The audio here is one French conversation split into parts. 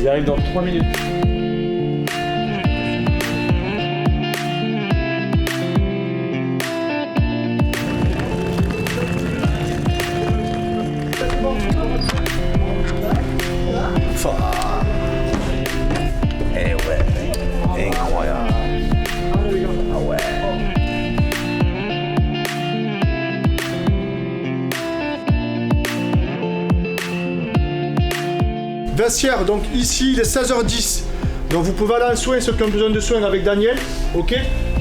Il arrive dans 3 minutes. Eh ouais, incroyable. Ah ouais. Vestiaire, donc ici il est 16h10. Donc vous pouvez aller en soins, ceux qui ont besoin de soins avec Daniel, ok.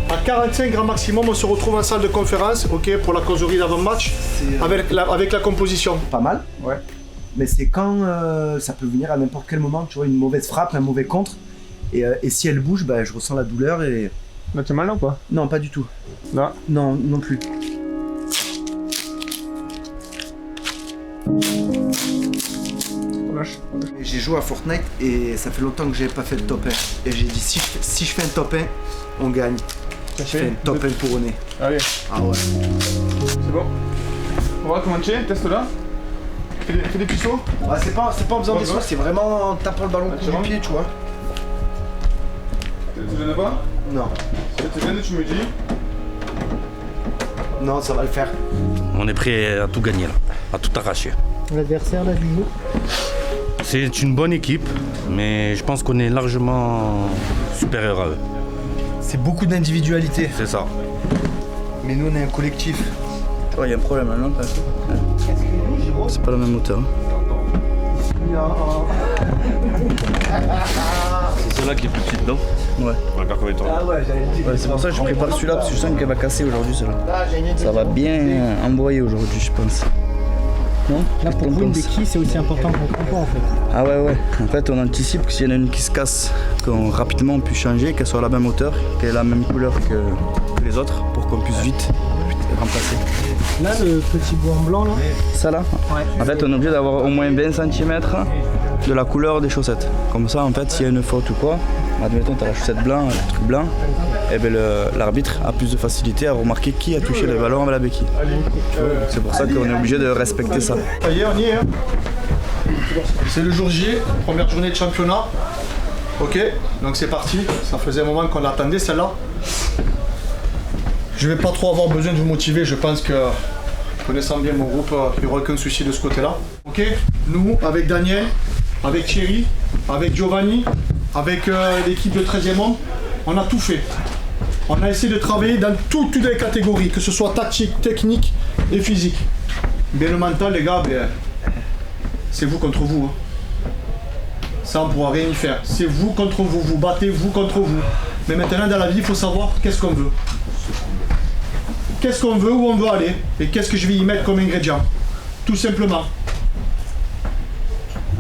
À 45 grammes maximum, on se retrouve en salle de conférence, ok, pour la causerie d'avant-match, avec la composition. Pas mal, Ouais. mais c'est quand ça peut venir à n'importe quel moment, tu vois, une mauvaise frappe, un mauvais contre, et si elle bouge, bah, je ressens la douleur et... Là, t'es mal là ou pas? Non, pas du tout. Non. Non, non plus. J'ai joué à Fortnite et ça fait longtemps que j'avais pas fait de top 1. Et j'ai dit si je fais un top 1, on gagne. Je fais un top 1 couronné. Allez, Ah ouais. c'est bon. On va commencer, teste là. Fais des petits sauts. Ouais, c'est pas en faisant Ouais, des sauts, ouais. c'est vraiment en tapant le ballon Ah, coup c'est du bon. pied, tu vois. Tu gênes pas? Non. Si tu gênes, tu me dis. Non, ça va le faire. On est prêt à tout gagner là, à tout arracher. L'adversaire là du jour. C'est une bonne équipe, mais je pense qu'on est largement supérieur à eux. C'est beaucoup d'individualité. C'est ça. Mais nous, on est un collectif. Il y a un problème là, non? C'est pas la même hauteur. C'est celle-là qui est plus petite, non? Ouais. Regarde combien de temps. Ah ouais, j'allais dire. Ouais, c'est pour ça que je prépare celui-là, parce que je sens qu'elle va casser aujourd'hui, celle-là. Ça va bien envoyer aujourd'hui, je pense. Non? Là pour vous une béquille c'est aussi important qu'on comprend en fait. Ah ouais. En fait, on anticipe que s'il y en a une qui se casse, qu'on rapidement on puisse changer, qu'elle soit à la même hauteur, qu'elle ait la même couleur que les autres, pour qu'on puisse vite remplacer. Là le petit bout en blanc là. Ça là? Ouais. En fait, on est obligé d'avoir au moins 20 cm de la couleur des chaussettes. Comme ça, en fait, s'il y a une faute ou quoi, admettons, tu as la chaussette blanche, le truc blanc, et bien l'arbitre a plus de facilité à remarquer qui a touché le ballon avec la béquille. C'est pour ça qu'on est obligé de respecter ça. Ça y est, on y est. Hein. C'est le jour J, première journée de championnat. Ok, donc c'est parti. Ça faisait un moment qu'on l'attendait celle-là. Je vais pas trop avoir besoin de vous motiver, je pense que connaissant bien mon groupe, il n'y aura aucun souci de ce côté-là. Ok, nous, avec Daniel, avec Thierry, avec Giovanni, avec l'équipe de 13e homme, on a tout fait. On a essayé de travailler dans toutes les catégories, que ce soit tactique, technique et physique. Bien le mental, les gars, ben, c'est vous contre vous. Hein. Ça, on ne pourra rien y faire. C'est vous contre vous, vous battez vous contre vous. Mais maintenant, dans la vie, il faut savoir qu'est-ce qu'on veut. Qu'est-ce qu'on veut, où on veut aller, et qu'est-ce que je vais y mettre comme ingrédient. Tout simplement.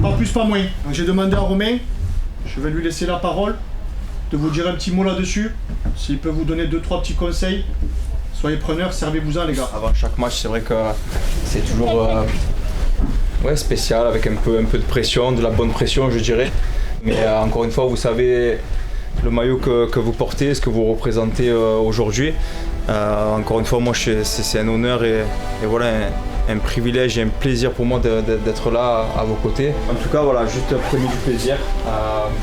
Pas plus, pas moins. Donc j'ai demandé à Romain, je vais lui laisser la parole, de vous dire un petit mot là-dessus. S'il peut vous donner 2-3 petits conseils, soyez preneurs, servez-vous-en les gars. Avant chaque match, c'est vrai que c'est toujours spécial, avec un peu de pression, de la bonne pression je dirais. Mais encore une fois, vous savez le maillot que vous portez, ce que vous représentez aujourd'hui. Encore une fois, moi c'est un honneur et voilà un privilège et un plaisir pour moi d'être là à vos côtés. En tout cas, voilà, juste prenez du plaisir,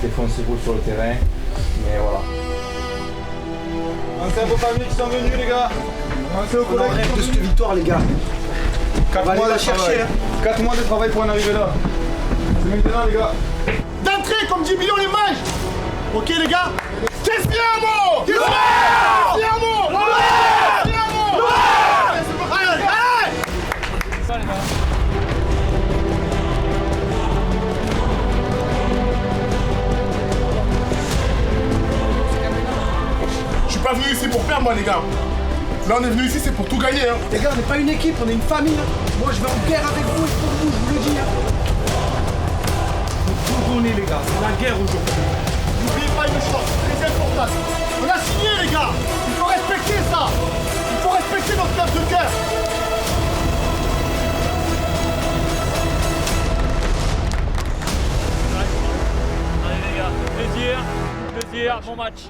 défoncez-vous sur le terrain, mais voilà. Pensez à vos familles qui sont venues, les gars. Pensez aux On en collègues rêve qui de sont cette victoire, les gars. 4 On va mois aller de la chercher, travail. hein. 4 mois de travail pour en arriver là. C'est maintenant, les gars. D'entrée comme 10 millions les mages. Ok les gars. Qu'est-ce qu'il y a, mon? Qu'est-ce qu'il y a? Qu'est-ce qu'il y a, mon? Qu'est-ce qu'il y a, mon? Allez, allez. Je suis pas venu ici pour perdre, moi, les gars. Là, on est venu ici, c'est pour tout gagner. Hein. Les gars, on n'est pas une équipe, on est une famille. Hein. Moi, je vais en guerre avec vous et pour vous, je vous le dis. Hein. Faut tout donner les gars, c'est la guerre aujourd'hui. N'oubliez pas une chose, très importante. On a signé les gars. Il faut respecter ça. Il faut respecter notre club de cœur. Allez les gars, plaisir, bon match.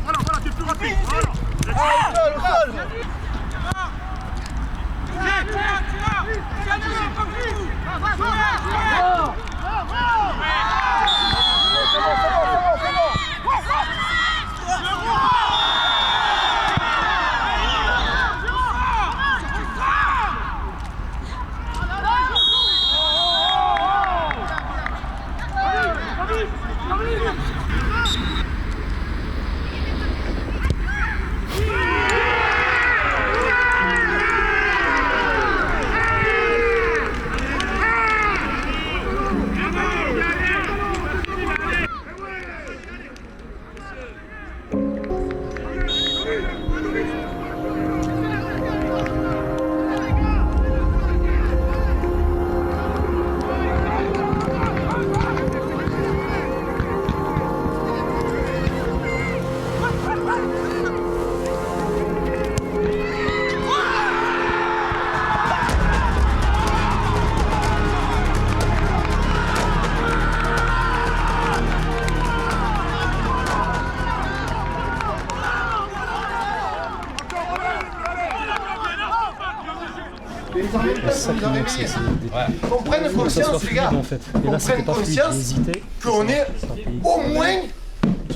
voilà, t'es plus rapide. Voilà. Qu'on prenne conscience, les gars, qu'on prenne conscience qu'on est au moins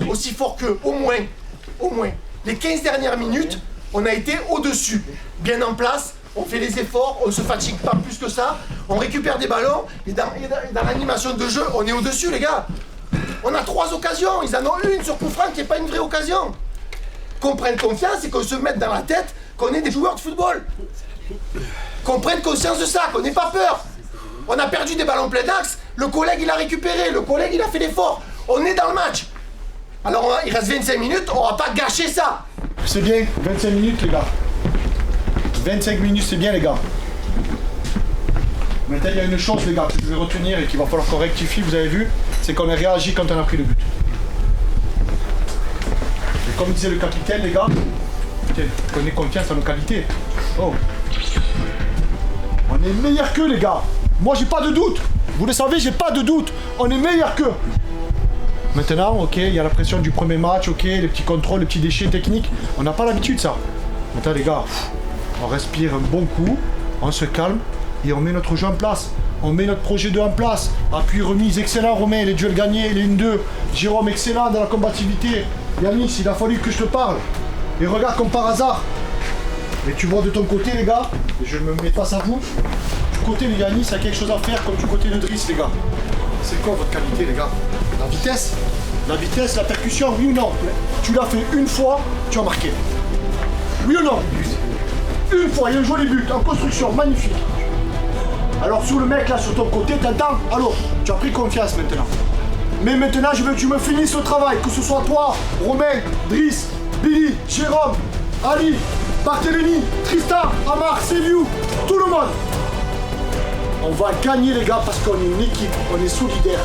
aussi fort qu'eux, au moins. Les 15 dernières minutes, on a été au-dessus, bien en place, on fait les efforts, on se fatigue pas plus que ça, on récupère des ballons, et dans l'animation de jeu, on est au-dessus, les gars. On a 3 occasions, ils en ont une sur coup franc qui n'est pas une vraie occasion. Qu'on prenne confiance et qu'on se mette dans la tête qu'on est des joueurs de football. Qu'on prenne conscience de ça, qu'on n'ait pas peur. On a perdu des ballons plein d'axe, le collègue il a récupéré, le collègue il a fait l'effort. On est dans le match. Alors il reste 25 minutes, on va pas gâcher ça. C'est bien, 25 minutes les gars. 25 minutes c'est bien les gars. Maintenant il y a une chose les gars que je vais retenir et qu'il va falloir qu'on rectifie, vous avez vu, c'est qu'on a réagi quand on a pris le but. Et comme disait le capitaine les gars, qu'on ait confiance en nos qualités. Oh. On est meilleur qu'eux les gars. Moi j'ai pas de doute. Vous le savez, j'ai pas de doute. On est meilleur qu'eux. Maintenant, ok, il y a la pression du premier match, ok, les petits contrôles, les petits déchets techniques. On n'a pas l'habitude ça. Maintenant les gars, on respire un bon coup, on se calme et on met notre jeu en place. On met notre projet 2 en place. Appui remise, excellent Romain, les duels gagnés, les 1-2. Jérôme, excellent dans la combativité. Yanis, il a fallu que je te parle. Et regarde comme par hasard. Mais tu vois de ton côté les gars, et je me mets face à vous, du côté de Yanis, il y a quelque chose à faire comme du côté de Driss les gars. C'est quoi votre qualité les gars? La vitesse? La vitesse, la percussion, oui ou non? Tu l'as fait une fois, tu as marqué. Oui ou non? Une fois, il y a un joli but, en construction, magnifique. Alors sur le mec là, sur ton côté, t'entends? Alors, tu as pris confiance maintenant. Mais maintenant, je veux que tu me finisses le travail, que ce soit toi, Romain, Driss, Billy, Jérôme, Ali, Barthélémy, Tristan, Amar, Céliou, tout le monde. On va gagner les gars parce qu'on est une équipe, on est solidaire.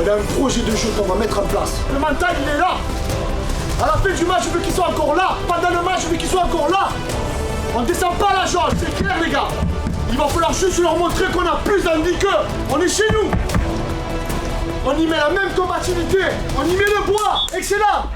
On a un projet de jeu qu'on va mettre en place. Le mental il est là. À la fin du match, je veux qu'il soit encore là. Pendant le match, je veux qu'il soit encore là. On descend pas la jaune, c'est clair les gars. Il va falloir juste leur montrer qu'on a plus d'envie qu'eux. On est chez nous. On y met la même combativité. On y met le bois. Excellent.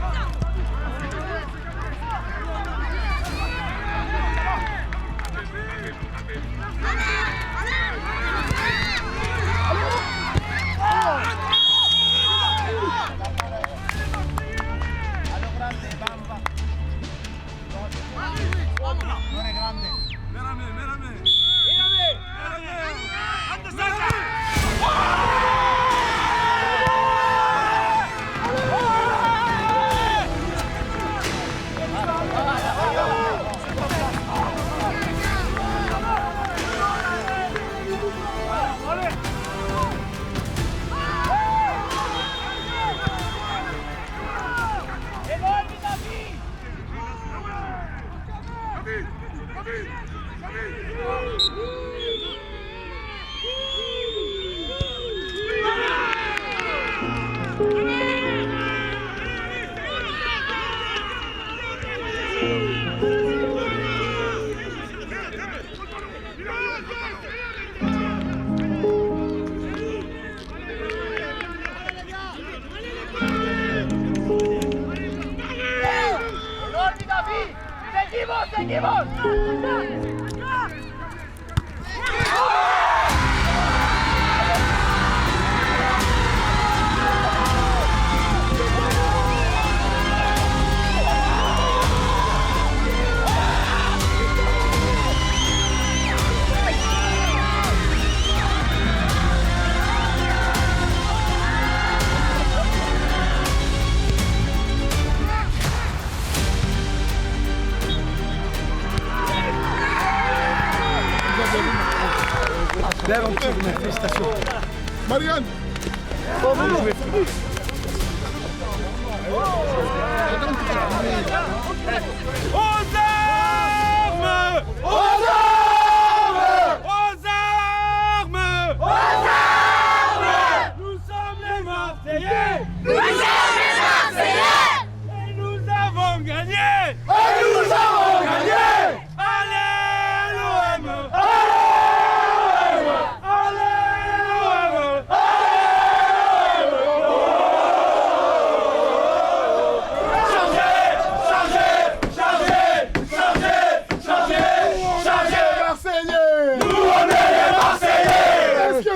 Félicitations. Marianne. Aux armes! Aux armes! Aux armes! Aux armes! Nous sommes les Marseillais! Nous sommes les Marseillais! Et nous avons gagné! Et nous avons gagné! Allez l'OM! Allez l'OM! Allez l'OM!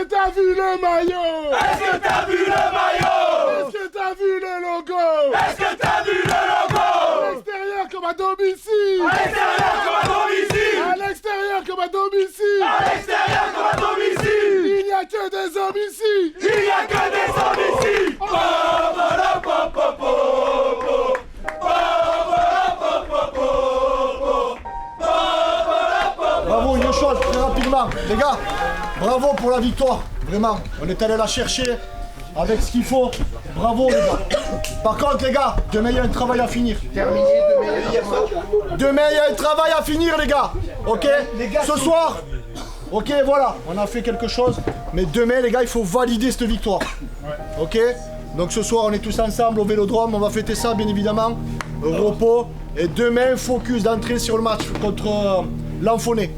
T'as vu le maillot? Est-ce que t'as vu le maillot? Est-ce que t'as vu le logo? Est-ce que t'as vu le logo? À l'extérieur comme à domicile! À l'extérieur comme à domicile! À l'extérieur comme à domicile! À l'extérieur comme à domicile! Il n'y a que des hommes ici! Il n'y a que des hommes ici! Bravo, une chose, très rapidement. Les gars, bravo pour la victoire. Vraiment, on est allé la chercher avec ce qu'il faut. Bravo, les gars. Par contre, les gars, demain, il y a un travail à finir. Terminé, Demain, il y a un travail à finir, les gars. Ok? Ce soir, ok, voilà, on a fait quelque chose. Mais demain, les gars, il faut valider cette victoire. Ok? Donc ce soir, on est tous ensemble au Vélodrome. On va fêter ça, bien évidemment. Repos. Et demain, focus d'entrée sur le match contre l'Enfonné.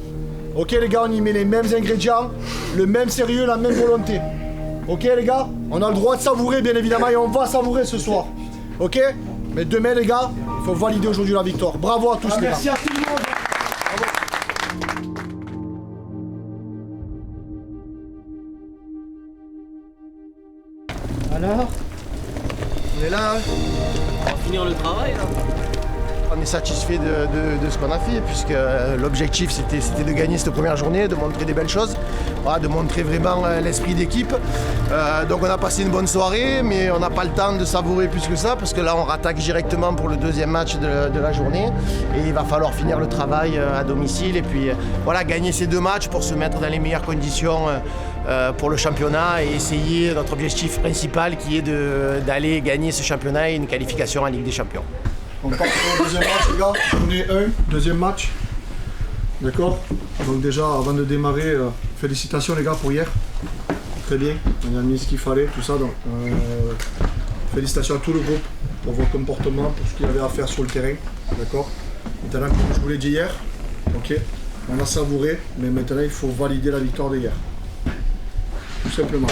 Ok, les gars, on y met les mêmes ingrédients, le même sérieux, la même volonté. Ok, les gars? On a le droit de savourer, bien évidemment, et on va savourer ce soir. Ok? Mais demain, les gars, il faut valider aujourd'hui la victoire. Bravo à tous, les gars. Merci à tout le monde. Alors, On est là, hein. On va finir le travail là. On est satisfait de ce qu'on a fait, puisque l'objectif c'était de gagner cette première journée, de montrer des belles choses, voilà, de montrer vraiment l'esprit d'équipe. Donc on a passé une bonne soirée, mais on n'a pas le temps de savourer plus que ça, parce que là on rattaque directement pour le deuxième match de la journée, et il va falloir finir le travail à domicile, et puis voilà, gagner ces deux matchs pour se mettre dans les meilleures conditions pour le championnat, et essayer notre objectif principal qui est d'aller gagner ce championnat et une qualification en Ligue des Champions. On part sur le deuxième match, les gars. Journée 1, deuxième match. D'accord? Donc déjà, avant de démarrer, félicitations les gars pour hier. Très bien, on a mis ce qu'il fallait, tout ça. Donc, félicitations à tout le groupe pour votre comportement, pour ce qu'il y avait à faire sur le terrain. D'accord? Maintenant, comme je vous l'ai dit hier, ok, on a savouré, mais maintenant il faut valider la victoire d'hier. Tout simplement.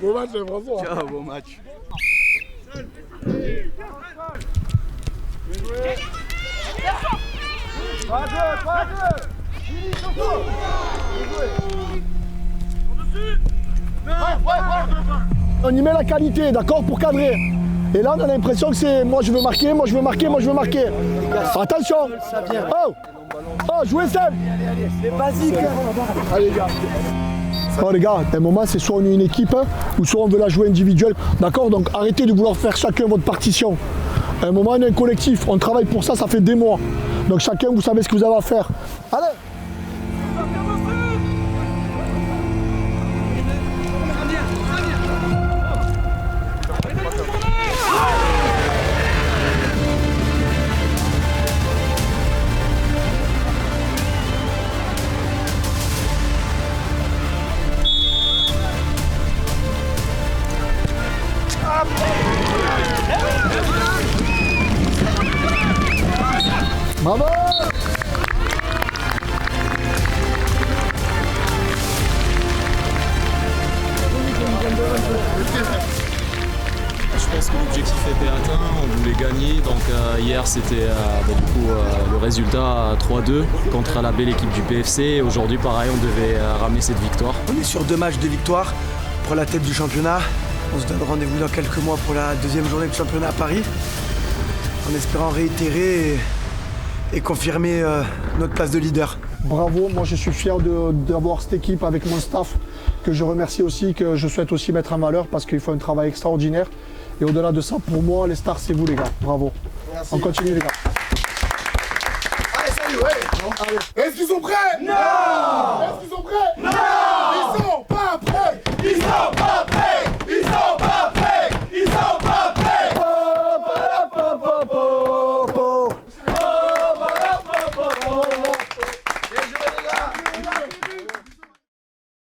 Bon match, François. Ciao, bon match. On y met la qualité, d'accord, pour cadrer. Et là, on a l'impression que c'est moi je veux marquer, moi je veux marquer, moi je veux marquer. Attention. Oh, oh, jouez simple. C'est basique. Allez, les gars. Oh les gars, à un moment c'est soit on est une équipe ou soit on veut la jouer individuelle. D'accord, donc arrêtez de vouloir faire chacun votre partition. À un moment on est un collectif, on travaille pour ça, ça fait des mois. Donc chacun vous savez ce que vous avez à faire. Allez. Up! Bravo! Je pense que l'objectif était atteint, on voulait gagner, donc hier c'était le résultat 3-2 contre la belle équipe du PFC. Aujourd'hui pareil, on devait ramener cette victoire. On est sur 2 matchs de victoire pour la tête du championnat. On se donne rendez-vous dans quelques mois pour la 2e journée du championnat à Paris, en espérant réitérer et confirmer notre place de leader. Bravo, moi je suis fier d'avoir cette équipe avec mon staff, que je remercie aussi, que je souhaite aussi mettre en valeur parce qu'ils font un travail extraordinaire. Et au-delà de ça, pour moi, les stars, c'est vous les gars. Bravo. Merci. On continue les gars. Allez, salut, allez. Est-ce qu'ils sont prêts? Non! Est-ce qu'ils sont prêts? Non!